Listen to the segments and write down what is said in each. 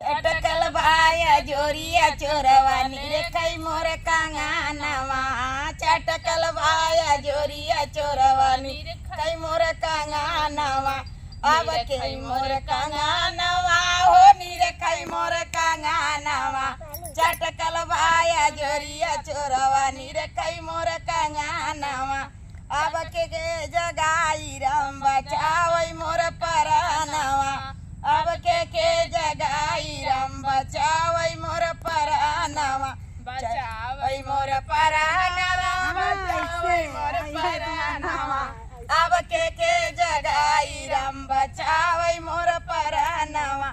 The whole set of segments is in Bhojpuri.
चटकल बाया जोरिया चोरवा नीरे कई मोर कांगानवा चटकल बाया जोरिया चोरवा नीरे कई मोर कांगानवा अब कई मोर कांगानवा हो नीरे कई मोर कांगानवा चटकल बाया जोरिया चोरवा नीरे कई मोर कांगानवा अब के जगाई राम बचावई मोर परानवा अब के जगाई राम बचावई मोर परानवा बचावई मोर परानवा बचावई मोर परानवा अब के जगाई राम बचावई मोर परानवा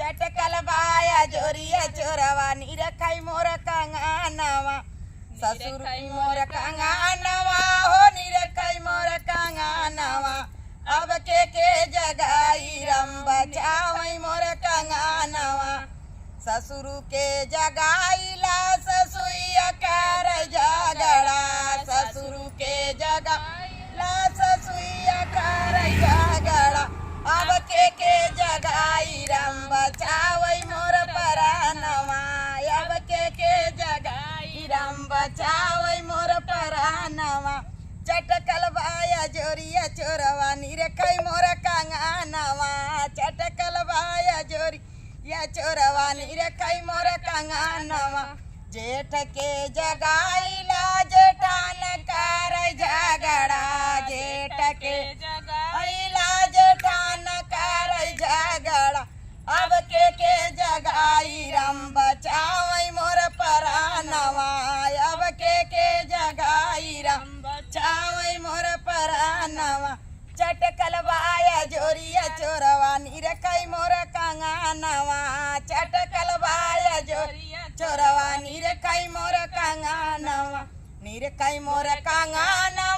चटकल बाया जोरिया चोरवा निरखई मोर कंगानवा ससुर मोर कंगानवा हो निरखई मोर कंगानवा अब के जगाई राम बचावई मोर कंगानवा ससुर के जगाईला ससुइया कर झगड़ा ससुर के जगाईला ससुइया कर झगड़ा अब के जगाई राम बचावई मोर परानवा अब के जगाई राम बचावई मोर परानवा चटकल बाया जोरिया चोरवा निरखई मोर कंगानवा चटकल बाया जोरिया चोरवा निरखई मोर कंगानवा जेठ के जगाईला जेठान कर झगड़ा जेठ के जगाईला जेठान कर झगड़ा अब के जगाई राम बचावई मोर परानवा अब के जगाई राम बचावई मोर परानवा चटकल बाया जोरिया चोरवा निरखई मोर कंगानवा चटकल बाया जोरिया चोरवा निरखई मोर कंगानवा निरखई मोर कंगानवा